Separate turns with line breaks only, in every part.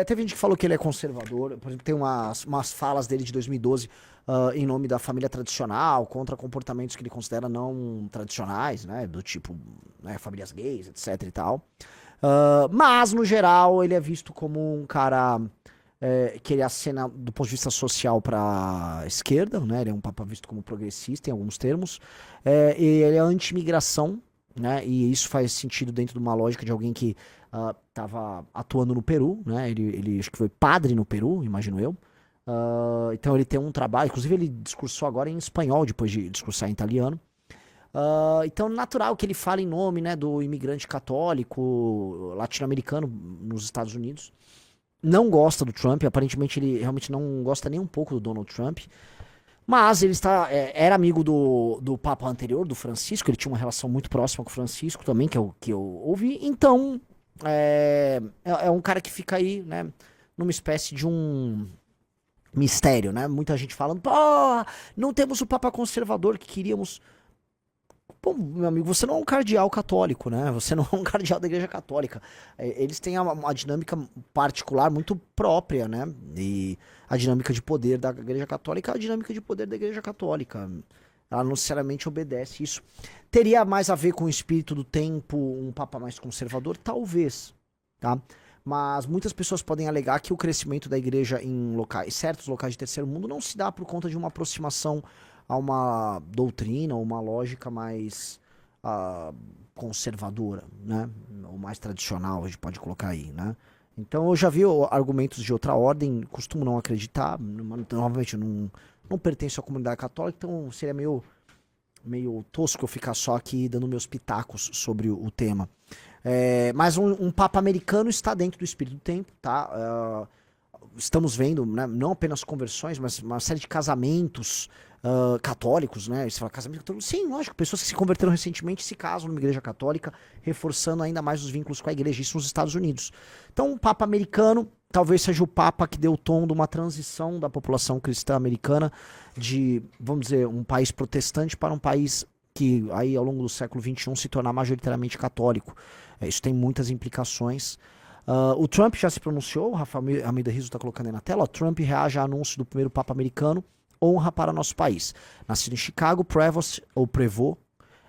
Teve gente que falou que ele é conservador. Por exemplo, tem umas falas dele de 2012 em nome da família tradicional, contra comportamentos que ele considera não tradicionais, né? Do tipo, né, famílias gays, etc e tal. Mas, no geral, ele é visto como um cara que ele acena do ponto de vista social para esquerda, né? Ele é um papa visto como progressista em alguns termos. E ele é anti-imigração, né? E isso faz sentido dentro de uma lógica de alguém que estava atuando no Peru, né? Ele acho que foi padre no Peru, imagino eu. Então ele tem um trabalho, inclusive ele discursou agora em espanhol, depois de discursar em italiano. Então, natural que ele fale em nome, né, do imigrante católico latino-americano nos Estados Unidos. Não gosta do Trump, aparentemente ele realmente não gosta nem um pouco do Donald Trump. Mas ele era amigo do Papa anterior, do Francisco, ele tinha uma relação muito próxima com o Francisco também, que eu ouvi. Então, é um cara que fica aí, né, numa espécie de um mistério, né? Muita gente falando, pô, não temos o Papa conservador que queríamos. Pô, meu amigo, você não é um cardeal católico, né? Você não é um cardeal da Igreja Católica. Eles têm uma dinâmica particular muito própria, né? E a dinâmica de poder da Igreja Católica é a dinâmica de poder da Igreja Católica. Ela não necessariamente obedece isso. Teria mais a ver com o espírito do tempo, um papa mais conservador? Talvez, tá? Mas muitas pessoas podem alegar que o crescimento da igreja em certos locais de terceiro mundo não se dá por conta de uma aproximação a uma doutrina ou uma lógica mais conservadora, né? Ou mais tradicional, a gente pode colocar aí, né? Então eu já vi argumentos de outra ordem, costumo não acreditar, novamente não pertenço à comunidade católica, então seria meio tosco eu ficar só aqui dando meus pitacos sobre o tema. Mas um Papa americano está dentro do espírito do tempo, tá? Estamos vendo, né, não apenas conversões, mas uma série de casamentos católicos, né? Você fala casamento católico? Sim, lógico, pessoas que se converteram recentemente se casam numa igreja católica, reforçando ainda mais os vínculos com a igreja, isso nos Estados Unidos. Então, um Papa americano talvez seja o Papa que deu o tom de uma transição da população cristã americana de, vamos dizer, um país protestante para um país que aí ao longo do século XXI se tornar majoritariamente católico. Isso tem muitas implicações. O Trump já se pronunciou, o Rafael Almeida Rizzo está colocando aí na tela. Trump reage a anúncio do primeiro Papa americano, honra para nosso país. Nascido em Chicago, Prevost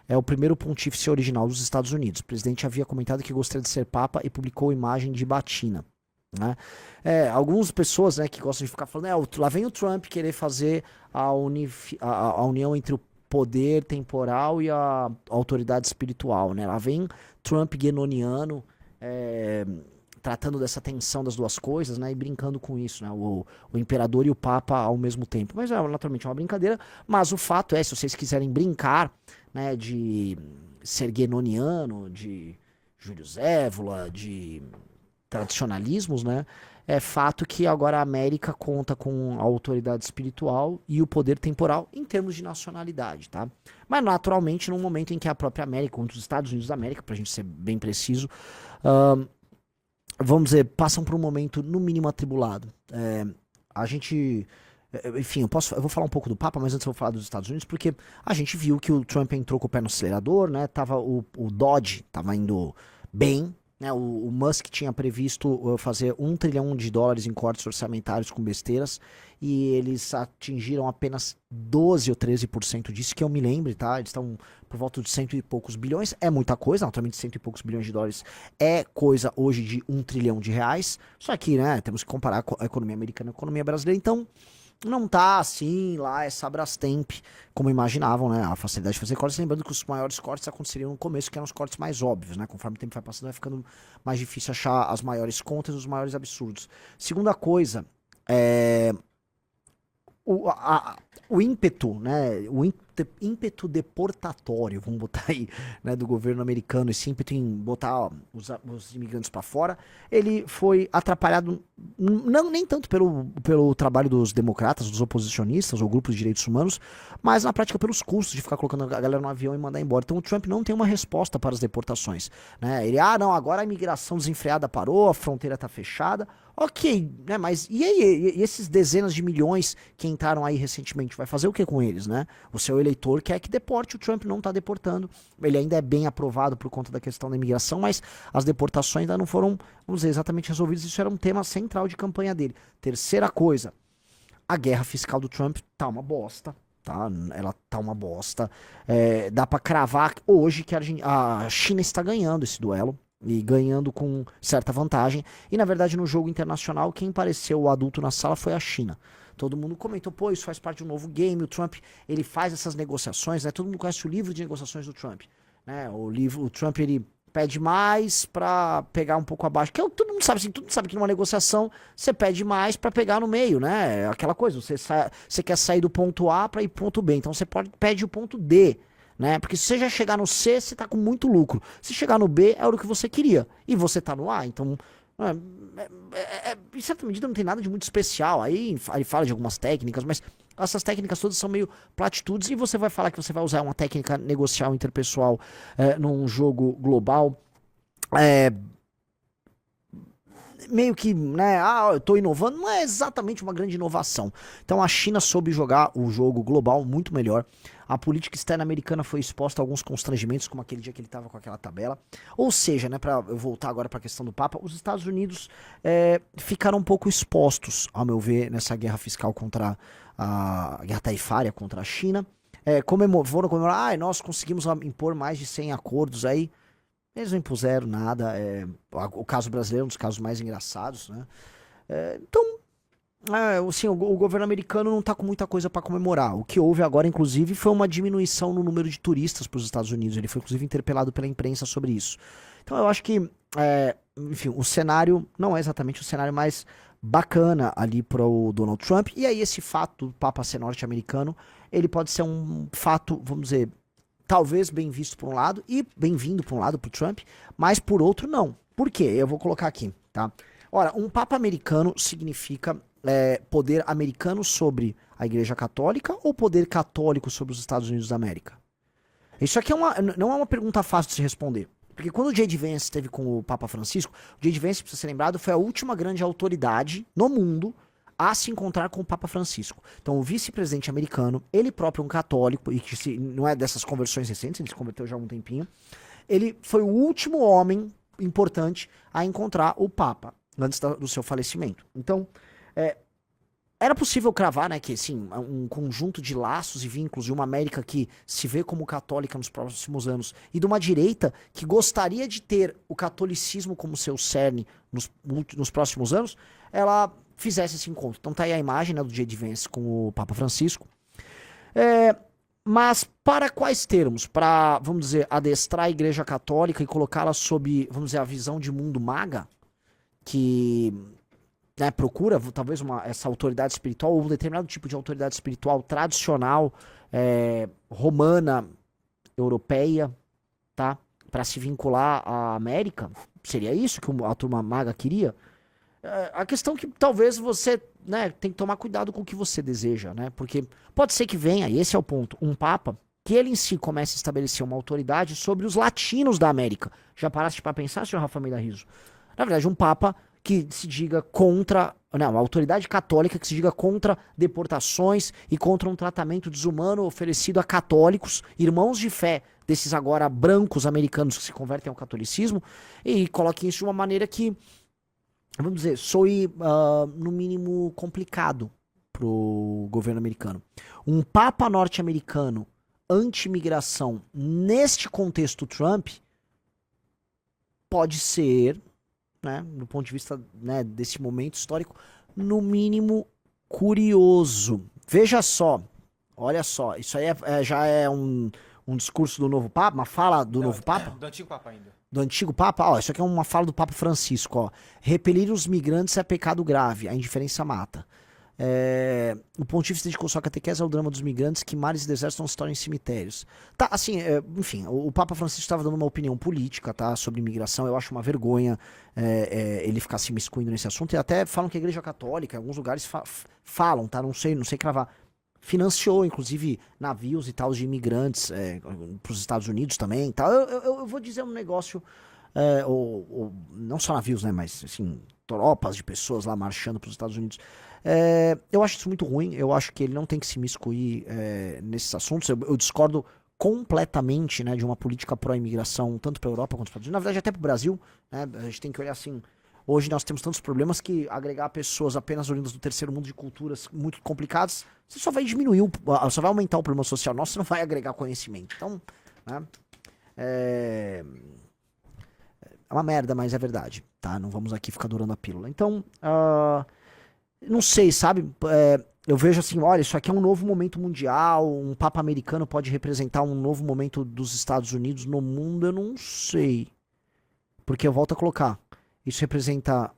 é o primeiro pontífice original dos Estados Unidos. O presidente havia comentado que gostaria de ser Papa e publicou imagem de batina. Né? Algumas pessoas, né, que gostam de ficar falando, lá vem o Trump querer fazer a união entre o poder temporal e a autoridade espiritual, né? Lá vem Trump guenoniano, tratando dessa tensão das duas coisas, né? E brincando com isso, né? O imperador e o papa ao mesmo tempo. Mas naturalmente é uma brincadeira, mas o fato é, se vocês quiserem brincar, né, de ser guenoniano, de Júlio Zévola, de tradicionalismos, né? É fato que agora a América conta com a autoridade espiritual e o poder temporal em termos de nacionalidade, tá? Mas naturalmente num momento em que a própria América, um dos Estados Unidos da América, pra gente ser bem preciso, vamos dizer, passam por um momento no mínimo atribulado. A gente, enfim, eu vou falar um pouco do Papa, mas antes eu vou falar dos Estados Unidos, porque a gente viu que o Trump entrou com o pé no acelerador, né? O Dodge tava indo bem, né? O Musk tinha previsto fazer $1 trilhão em cortes orçamentários com besteiras, e eles atingiram apenas 12 ou 13% disso, que eu me lembre, tá? Eles estão por volta de cento e poucos bilhões, é muita coisa, naturalmente cento e poucos bilhões de dólares é coisa hoje de $1 trilhão, só que, né, temos que comparar a economia americana e a economia brasileira, então não tá assim lá essa Brastemp como imaginavam, né? A facilidade de fazer cortes, lembrando que os maiores cortes aconteceriam no começo, que eram os cortes mais óbvios, né? Conforme o tempo vai passando, vai ficando mais difícil achar as maiores contas, os maiores absurdos. Segunda coisa, o ímpeto, né? O ímpeto deportatório, vamos botar aí, né, do governo americano, esse ímpeto em botar os imigrantes para fora, ele foi atrapalhado nem tanto pelo trabalho dos democratas, dos oposicionistas ou grupos de direitos humanos, mas na prática pelos custos de ficar colocando a galera no avião e mandar embora. Então o Trump não tem uma resposta para as deportações, né? Ele, não, agora a imigração desenfreada parou, a fronteira tá fechada. Ok, né, mas e aí, e esses dezenas de milhões que entraram aí recentemente, vai fazer o que com eles, né? O seu eleitor quer que deporte, o Trump não está deportando. Ele ainda é bem aprovado por conta da questão da imigração, mas as deportações ainda não foram, vamos dizer, exatamente resolvidas. Isso era um tema central de campanha dele. Terceira coisa, a guerra fiscal do Trump tá uma bosta. Tá? Ela tá uma bosta. Dá pra cravar hoje que a China está ganhando esse duelo. E ganhando com certa vantagem. E na verdade no jogo internacional quem pareceu o adulto na sala foi a China. Todo mundo comentou, pô, isso faz parte de um novo game, o Trump, ele faz essas negociações, né? Todo mundo conhece o livro de negociações do Trump, né? O Trump, ele pede mais pra pegar um pouco abaixo, que todo mundo sabe, assim, todo mundo sabe que numa negociação você pede mais pra pegar no meio, né? Aquela coisa, você quer sair do ponto A pra ir pro ponto B, então você pede o ponto D, né? Porque se você já chegar no C, você tá com muito lucro. Se chegar no B, é o que você queria, e você tá no A, então... em certa medida não tem nada de muito especial. Aí fala de algumas técnicas, mas essas técnicas todas são meio platitudes. E você vai falar que você vai usar uma técnica negocial interpessoal num jogo global. Meio que, né, eu tô inovando, não é exatamente uma grande inovação. Então a China soube jogar o jogo global muito melhor. A política externa americana foi exposta a alguns constrangimentos, como aquele dia que ele tava com aquela tabela. Ou seja, né, pra eu voltar agora pra questão do Papa, os Estados Unidos ficaram um pouco expostos, ao meu ver, nessa guerra fiscal contra a guerra tarifária contra a China. Foram comemorar, nós conseguimos impor mais de 100 acordos aí. Eles não impuseram nada. O caso brasileiro é um dos casos mais engraçados, né? Então, assim, o governo americano não tá com muita coisa para comemorar. O que houve agora, inclusive, foi uma diminuição no número de turistas para os Estados Unidos. Ele foi, inclusive, interpelado pela imprensa sobre isso. Então, eu acho que, enfim, o cenário não é exatamente o cenário mais bacana ali para o Donald Trump. E aí, esse fato do Papa ser norte-americano, ele pode ser um fato, vamos dizer, talvez bem visto por um lado e bem-vindo por um lado pro Trump, mas por outro não. Por quê? Eu vou colocar aqui, tá? Ora, um Papa americano significa poder americano sobre a Igreja Católica ou poder católico sobre os Estados Unidos da América? Isso aqui não é uma pergunta fácil de se responder. Porque quando o J.D. Vance esteve com o Papa Francisco, o J.D. Vance, precisa ser lembrado, foi a última grande autoridade no mundo a se encontrar com o Papa Francisco. Então, o vice-presidente americano, ele próprio um católico, e que não é dessas conversões recentes, ele se converteu já há um tempinho, ele foi o último homem importante a encontrar o Papa, antes do seu falecimento. Então, era possível cravar, né, que assim, um conjunto de laços e vínculos de uma América que se vê como católica nos próximos anos e de uma direita que gostaria de ter o catolicismo como seu cerne nos próximos anos, ela fizesse esse encontro. Então tá aí a imagem, né, do J.D. Vance com o Papa Francisco. Mas para quais termos? Para, vamos dizer, adestrar a Igreja Católica e colocá-la sob, vamos dizer, a visão de mundo maga, que, né, procura talvez essa autoridade espiritual ou um determinado tipo de autoridade espiritual tradicional, romana, europeia, tá? Para se vincular à América? Seria isso que a turma maga queria? A questão que talvez você, né, tem que tomar cuidado com o que você deseja, né? Porque pode ser que venha, e esse é o ponto, um Papa que ele em si comece a estabelecer uma autoridade sobre os latinos da América. Já paraste para pensar, senhor Rafa Almeida Rizzo? Na verdade, um Papa que se diga contra, não, uma autoridade católica que se diga contra deportações e contra um tratamento desumano oferecido a católicos, irmãos de fé desses agora brancos americanos que se convertem ao catolicismo, e coloquem isso de uma maneira que, vamos dizer, soe no mínimo complicado pro governo americano. Um Papa norte-americano anti-imigração neste contexto Trump pode ser, né, do ponto de vista, né, desse momento histórico, no mínimo curioso. Veja só, olha só, isso aí já é um discurso do novo Papa, uma fala do novo Papa?
Do antigo Papa ainda.
Do antigo Papa? Ó, isso aqui é uma fala do Papa Francisco, ó. Repelir os migrantes é pecado grave, a indiferença mata. O pontífice dedicou sua catequese ao drama dos migrantes, que mares e desertos não se tornem cemitérios. Tá, assim, enfim, o Papa Francisco estava dando uma opinião política, tá, sobre imigração. Eu acho uma vergonha ele ficar se miscuindo nesse assunto. E até falam que a Igreja Católica, em alguns lugares, falam, tá, não sei cravar, financiou, inclusive, navios e tal de imigrantes para os Estados Unidos também. Tá. Eu vou dizer um negócio ou não só navios, né, mas assim, tropas de pessoas lá marchando para os Estados Unidos. Eu acho isso muito ruim, eu acho que ele não tem que se miscuir nesses assuntos. Eu discordo completamente, né, de uma política pró-imigração, tanto para a Europa quanto para os Estados Unidos, na verdade até para o Brasil, né, a gente tem que olhar assim, hoje nós temos tantos problemas que agregar pessoas apenas oriundas do terceiro mundo de culturas muito complicadas, você só vai diminuir, só vai aumentar o problema social nosso, você não vai agregar conhecimento. Então, né, é uma merda, mas é verdade, tá? Não vamos aqui ficar durando a pílula. Então, não sei, sabe? Eu vejo assim, olha, isso aqui é um novo momento mundial, um Papa americano pode representar um novo momento dos Estados Unidos no mundo, eu não sei. Porque eu volto a colocar, isso representa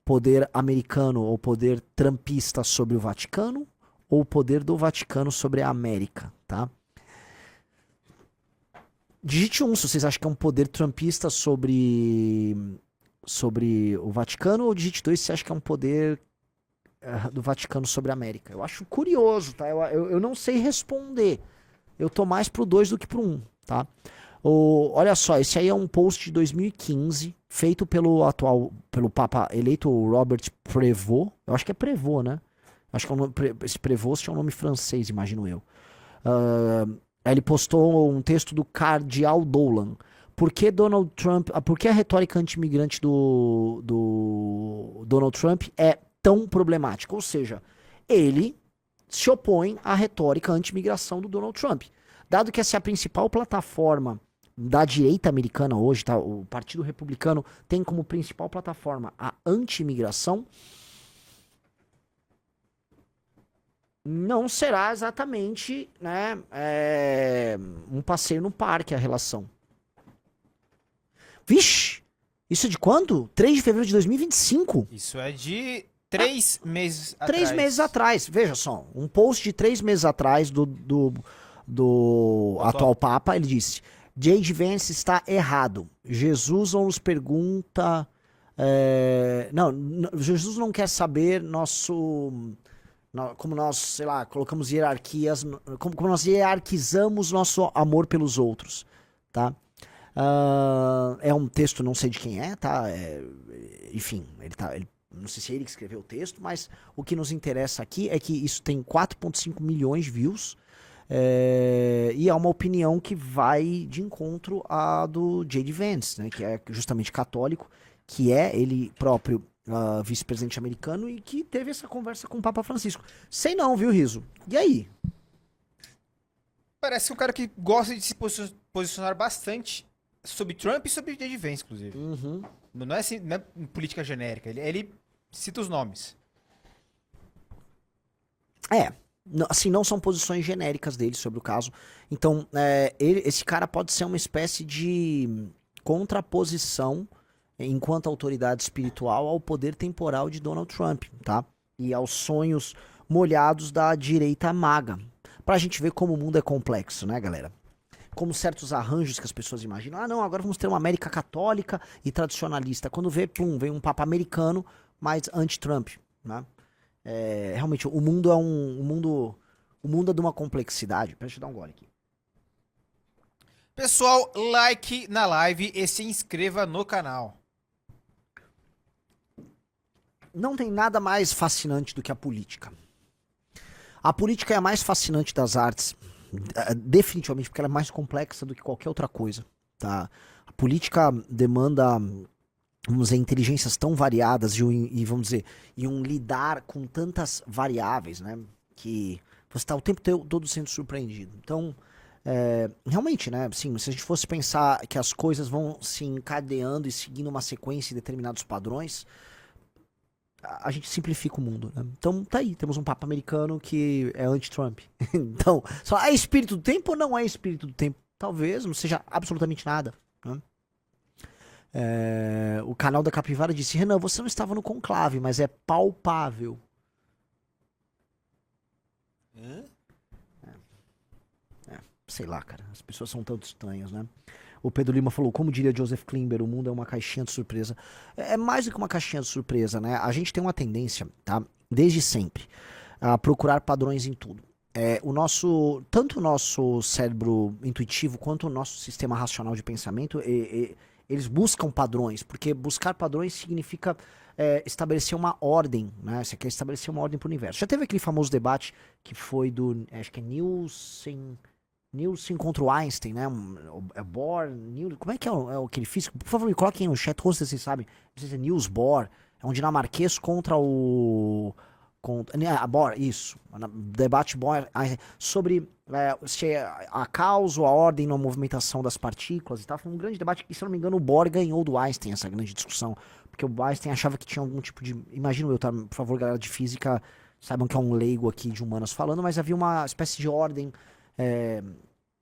poder americano ou poder trumpista sobre o Vaticano, ou o poder do Vaticano sobre a América, tá? Digite um se vocês acham que é um poder trumpista sobre o Vaticano, ou digite 2 se você acha que é um poder do Vaticano sobre a América. Eu acho curioso, tá? Eu não sei responder. Eu tô mais pro 2 do que pro 1, tá? Olha só, esse aí é um post de 2015, feito pelo Papa eleito Robert Prevost. Eu acho que é Prevost, né? Acho que esse Prevost é um nome francês, imagino eu. Ele postou um texto do Cardeal Dolan. Por que Donald Trump, por que a retórica anti-imigrante do Donald Trump é tão problemática? Ou seja, ele se opõe à retórica anti-imigração do Donald Trump. Dado que essa é a principal plataforma da direita americana hoje, tá? O Partido Republicano tem como principal plataforma a anti-imigração, não será exatamente, né, um passeio no parque a relação. Vixe! Isso é de quando? 3 de fevereiro de 2025?
Isso é de 3 meses atrás.
3 meses atrás. Veja só, um post de 3 meses atrás do atual Papa, ele disse: J.D. Vance está errado. Jesus não nos pergunta... Jesus não quer saber como nós, sei lá, colocamos hierarquias, como nós hierarquizamos nosso amor pelos outros, tá? É um texto, não sei de quem é, tá? Enfim, não sei se é ele que escreveu o texto, mas o que nos interessa aqui é que isso tem 4,5 milhões de views, e é uma opinião que vai de encontro à do J.D. Vance, né? Que é justamente católico, que é ele próprio vice-presidente americano e que teve essa conversa com o Papa Francisco. Sei não, viu, Riso? E aí?
Parece um cara que gosta de se posicionar bastante sobre Trump e sobre J.D. Vance, inclusive.
Uhum.
Não é assim, não é política genérica. Ele cita os nomes.
Assim, não são posições genéricas dele sobre o caso. Então, esse cara pode ser uma espécie de contraposição enquanto autoridade espiritual ao poder temporal de Donald Trump, tá? E aos sonhos molhados da direita maga. Pra gente ver como o mundo é complexo, né, galera? Como certos arranjos que as pessoas imaginam. Não, agora vamos ter uma América católica e tradicionalista. Quando vem um papa americano, mas anti-Trump, né? Realmente, o mundo é o mundo é de uma complexidade. Deixa eu dar um gole aqui.
Pessoal, like na live e se inscreva no canal.
Não tem nada mais fascinante do que a política. A política é a mais fascinante das artes, definitivamente, porque ela é mais complexa do que qualquer outra coisa, tá? A política demanda, vamos dizer, inteligências tão variadas e vamos dizer, e um lidar com tantas variáveis, né? Que você está o tempo todo sendo surpreendido. Então, realmente, né? Assim, se a gente fosse pensar que as coisas vão se encadeando e seguindo uma sequência de determinados padrões, a gente simplifica o mundo, né? Então tá aí, temos um papa americano que é anti-Trump. Então, só é espírito do tempo ou não é espírito do tempo? Talvez, não seja absolutamente nada, né? O canal da Capivara disse: Renan, você não estava no conclave, mas é palpável. Sei lá, cara, as pessoas são tanto estranhas, né? O Pedro Lima falou: como diria Joseph Klimber, o mundo é uma caixinha de surpresa. É mais do que uma caixinha de surpresa, né? A gente tem uma tendência, tá? Desde sempre, a procurar padrões em tudo. Tanto o nosso cérebro intuitivo quanto o nosso sistema racional de pensamento, eles buscam padrões, porque buscar padrões significa estabelecer uma ordem, né? Você quer estabelecer uma ordem para o universo. Já teve aquele famoso debate que foi do, acho que é Nielsen contra o Einstein, né? Bohr, como é que é aquele físico? Por favor, me coloquem no chat, todos vocês sabem. Não sei se é Niels Bohr, é um dinamarquês contra o... Bohr, isso. Debate Bohr sobre se a causa ou a ordem na movimentação das partículas e tal. Foi um grande debate que, se eu não me engano, o Bohr ganhou do Einstein essa grande discussão. Porque o Einstein achava que tinha algum tipo de... Imagino eu, tá? Por favor, galera de física, saibam que é um leigo aqui de humanas falando, mas havia uma espécie de ordem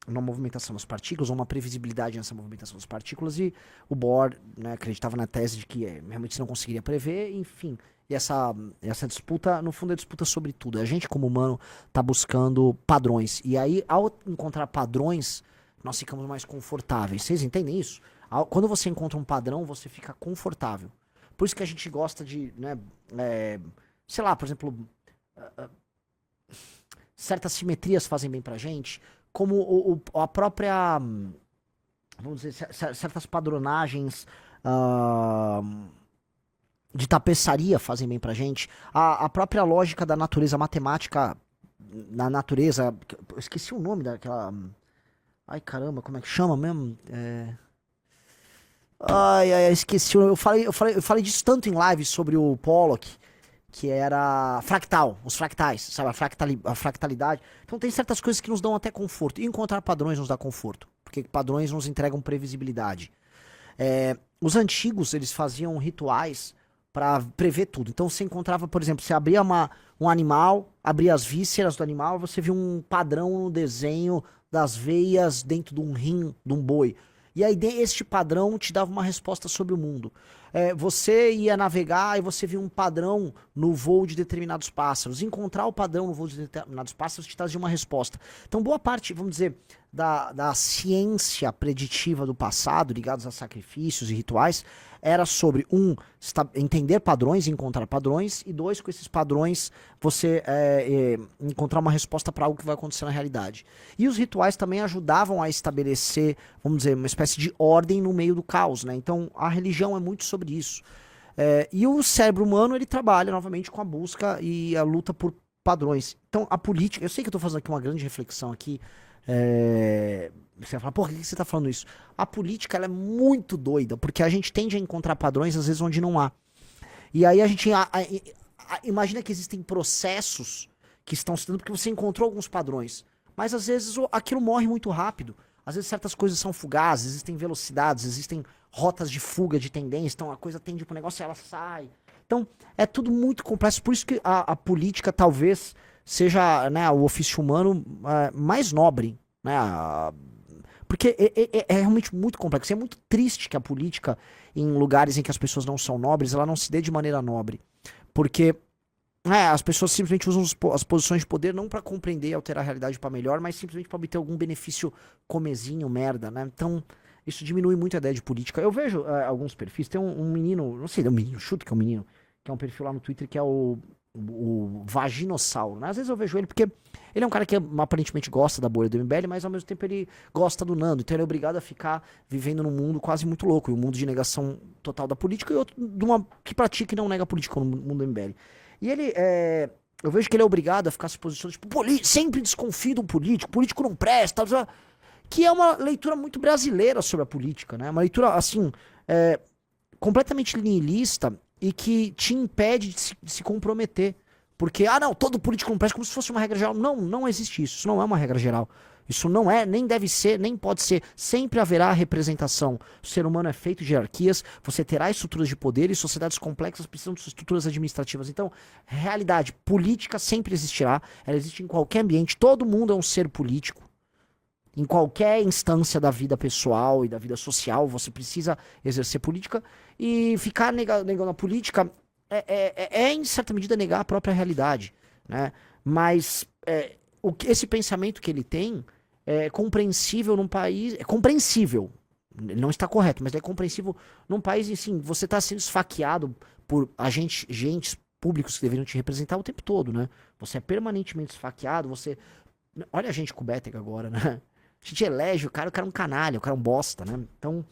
na movimentação das partículas, ou uma previsibilidade nessa movimentação das partículas, e o Bohr, né, acreditava na tese de que realmente você não conseguiria prever, enfim. E essa disputa, no fundo, é disputa sobre tudo. A gente, como humano, está buscando padrões. E aí, ao encontrar padrões, nós ficamos mais confortáveis. Vocês entendem isso? Quando você encontra um padrão, você fica confortável. Por isso que a gente gosta de, né, sei lá, por exemplo, certas simetrias fazem bem pra gente, como a própria, vamos dizer, certas padronagens de tapeçaria fazem bem pra gente. A própria lógica da natureza, matemática na natureza, eu esqueci o nome daquela... Ai, caramba, como é que chama mesmo? Esqueci. Eu falei disso tanto em live sobre o Pollock, que era fractal, os fractais, sabe? A fractalidade. Então tem certas coisas que nos dão até conforto. E encontrar padrões nos dá conforto, porque padrões nos entregam previsibilidade. Os antigos, eles faziam rituais para prever tudo. Então você encontrava, por exemplo, você abria um animal, abria as vísceras do animal, você via um padrão no desenho das veias dentro de um rim de um boi. E aí este padrão te dava uma resposta sobre o mundo. Você ia navegar e você via um padrão no voo de determinados pássaros. Encontrar o padrão no voo de determinados pássaros te trazia uma resposta. Então boa parte, vamos dizer, da ciência preditiva do passado, ligados a sacrifícios e rituais, era sobre, entender padrões, encontrar padrões, e dois, com esses padrões, você encontrar uma resposta para algo que vai acontecer na realidade. E os rituais também ajudavam a estabelecer, vamos dizer, uma espécie de ordem no meio do caos, né? Então, a religião é muito sobre isso. E o cérebro humano, ele trabalha, novamente, com a busca e a luta por padrões. Então, a política... Eu sei que eu estou fazendo aqui uma grande reflexão aqui, você vai falar, por que você tá falando isso? A política, ela é muito doida, porque a gente tende a encontrar padrões, às vezes, onde não há. E aí a gente imagina que existem processos que estão se dando porque você encontrou alguns padrões. Mas, às vezes, aquilo morre muito rápido. Às vezes, certas coisas são fugazes, existem velocidades, existem rotas de fuga de tendência, então a coisa tende pro negócio e ela sai. Então, é tudo muito complexo. Por isso que a política, talvez, seja, né, o ofício humano mais nobre, né? Porque é realmente muito complexo. É muito triste que a política, em lugares em que as pessoas não são nobres, ela não se dê de maneira nobre. Porque as pessoas simplesmente usam as posições de poder não para compreender e alterar a realidade para melhor, mas simplesmente para obter algum benefício comezinho, merda, né? Então, isso diminui muito a ideia de política. Eu vejo alguns perfis, tem um menino, não sei, é um menino, chuto que é um menino, que é um perfil lá no Twitter que é o Vaginossauro, né? Às vezes eu vejo ele porque ele é um cara que aparentemente gosta da bolha do MBL, mas ao mesmo tempo ele gosta do Nando, então ele é obrigado a ficar vivendo num mundo quase muito louco, e um mundo de negação total da política, e outro que pratica e não nega a política no mundo do MBL. E ele, eu vejo que ele é obrigado a ficar se posicionando, tipo, sempre desconfio do político não presta, que é uma leitura muito brasileira sobre a política, né? Uma leitura, assim, completamente nihilista, e que te impede de se comprometer. Porque, não, todo político não presta, como se fosse uma regra geral. Não, não existe isso. Isso não é uma regra geral. Isso não é, nem deve ser, nem pode ser. Sempre haverá representação. O ser humano é feito de hierarquias, você terá estruturas de poder e sociedades complexas precisam de estruturas administrativas. Então, realidade, política sempre existirá. Ela existe em qualquer ambiente. Todo mundo é um ser político. Em qualquer instância da vida pessoal e da vida social, você precisa exercer política, e ficar negando a política em certa medida, negar a própria realidade, né? Mas esse pensamento que ele tem é compreensível num país... É compreensível, ele não está correto, mas é compreensível num país, assim, você está sendo esfaqueado por agentes públicos que deveriam te representar o tempo todo, né? Você é permanentemente esfaqueado, você... Olha a gente com o Bétega agora, né? A gente elege o cara é um canalha, o cara é um bosta, né? Então,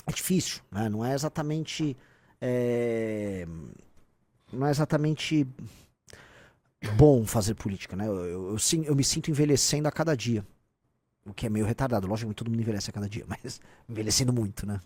é difícil, né? Não é exatamente. é, não é exatamente bom fazer política, né? Eu me sinto envelhecendo a cada dia. O que é meio retardado. Lógico que todo mundo envelhece a cada dia, mas envelhecendo muito, né?